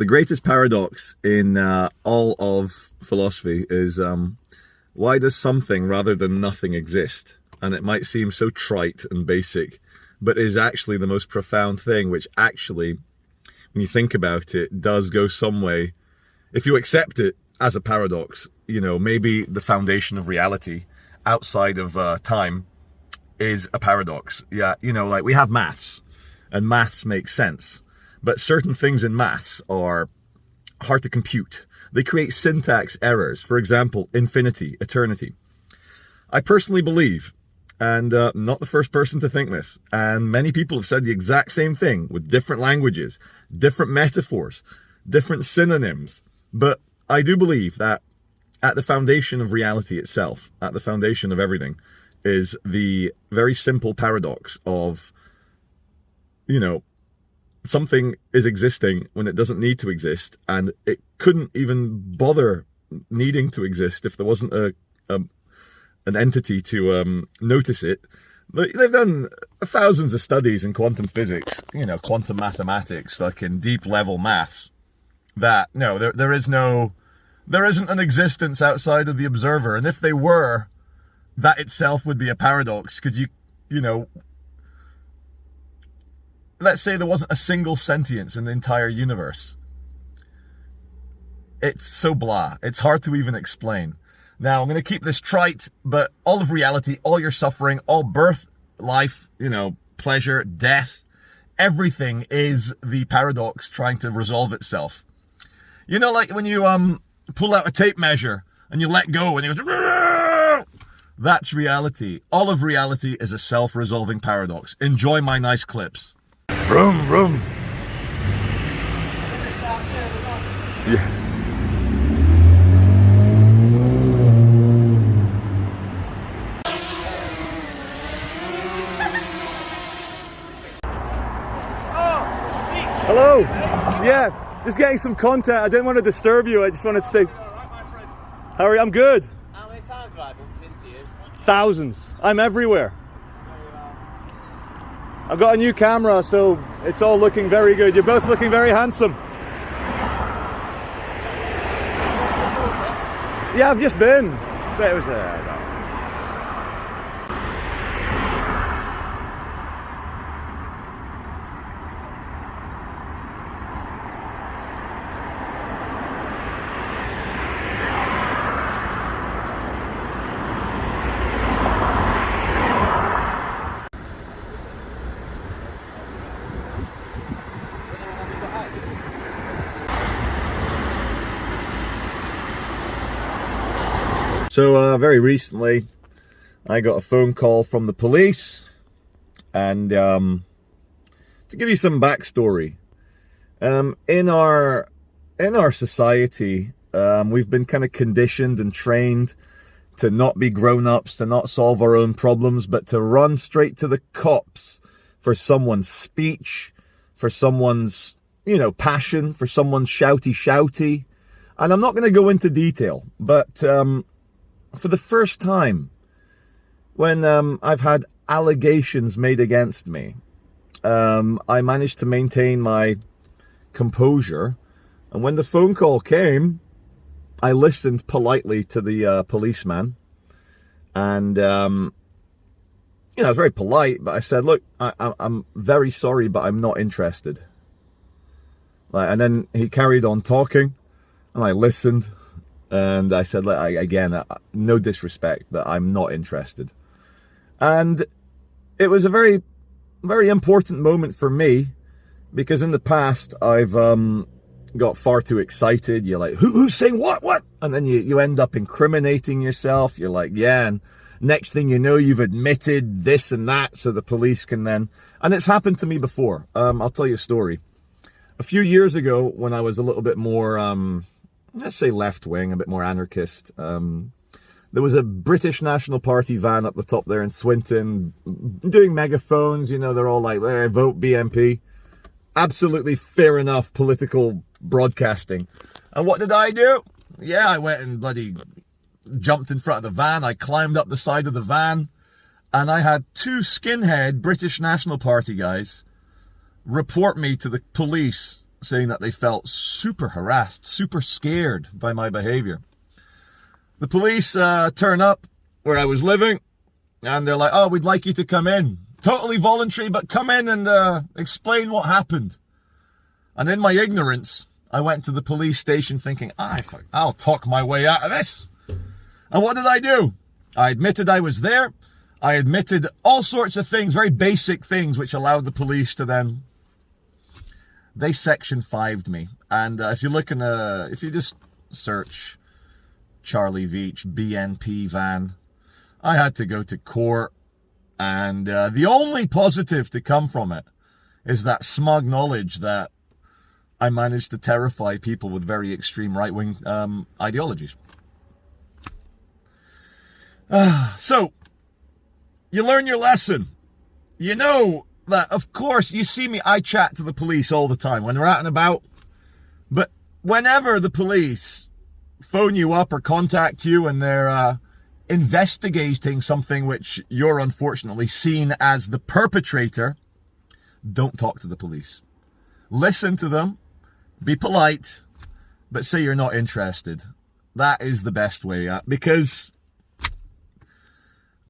The greatest paradox in all of philosophy is why does something rather than nothing exist? And it might seem so trite and basic, but is actually the most profound thing, which actually, when you think about it, does go some way. If you accept it as a paradox, you know, maybe the foundation of reality outside of time is a paradox. Yeah, you know, like we have maths, and maths makes sense. But certain things in maths are hard to compute. They create syntax errors. For example, infinity, eternity. I personally believe, and not the first person to think this, and many people have said the exact same thing with different languages, different metaphors, different synonyms. But I do believe that at the foundation of reality itself, at the foundation of everything, is the very simple paradox of, you know, something is existing when it doesn't need to exist, and it couldn't even bother needing to exist if there wasn't an entity to notice it. They've done thousands of studies in quantum physics, you know, quantum mathematics, fucking deep level maths, that no, there isn't an existence outside of the observer, and if they were, that itself would be a paradox, because you know, let's say there wasn't a single sentience in the entire universe. It's so blah. It's hard to even explain. Now, I'm going to keep this trite, but all of reality, all your suffering, all birth, life, you know, pleasure, death, everything is the paradox trying to resolve itself. You know, like when you pull out a tape measure and you let go and it goes, that's reality. All of reality is a self-resolving paradox. Enjoy my nice clips. Vroom, vroom. Yeah. Hello. Yeah, just getting some content. I didn't want to disturb you. I just wanted to stay. How are you? I'm good. How many times have I bumped into you? Thousands. I'm everywhere. I've got a new camera, so it's all looking very good. You're both looking very handsome. Yeah, I've just been. But it was So very recently, I got a phone call from the police, and to give you some backstory, in our society, we've been kind of conditioned and trained to not be grown-ups, to not solve our own problems, but to run straight to the cops for someone's speech, for someone's, you know, passion, for someone's shouty. And I'm not going to go into detail, but for the first time, when I've had allegations made against me, I managed to maintain my composure. And when the phone call came, I listened politely to the policeman. And, you know, I was very polite, but I said, look, I'm very sorry, but I'm not interested. And then he carried on talking, and I listened. And I said, again, no disrespect, but I'm not interested. And it was a very, very important moment for me, because in the past, I've got far too excited. You're like, who's saying what? And then you end up incriminating yourself. You're like, yeah, and next thing you know, you've admitted this and that, so the police can then... And it's happened to me before. I'll tell you a story. A few years ago, when I was a little bit more... let's say left-wing, a bit more anarchist. There was a British National Party van up the top there in Swinton, doing megaphones, you know, they're all like, vote BNP. Absolutely fair enough political broadcasting. And what did I do? Yeah, I went and bloody jumped in front of the van. I climbed up the side of the van, and I had two skinhead British National Party guys report me to the police saying that they felt super harassed, super scared by my behavior. The police turn up where I was living, and they're like, oh, we'd like you to come in. Totally voluntary, but come in and explain what happened. And in my ignorance, I went to the police station thinking, I'll talk my way out of this. And what did I do? I admitted I was there. I admitted all sorts of things, very basic things, which allowed the police to then... They Section 5'd me. And if you just search Charlie Veitch, BNP van, I had to go to court. And the only positive to come from it is that smug knowledge that I managed to terrify people with very extreme right-wing ideologies. So, you learn your lesson. You know that, of course, you see me, I chat to the police all the time when we're out and about. But whenever the police phone you up or contact you and they're investigating something which you're unfortunately seen as the perpetrator, don't talk to the police. Listen to them, be polite, but say you're not interested. That is the best way, because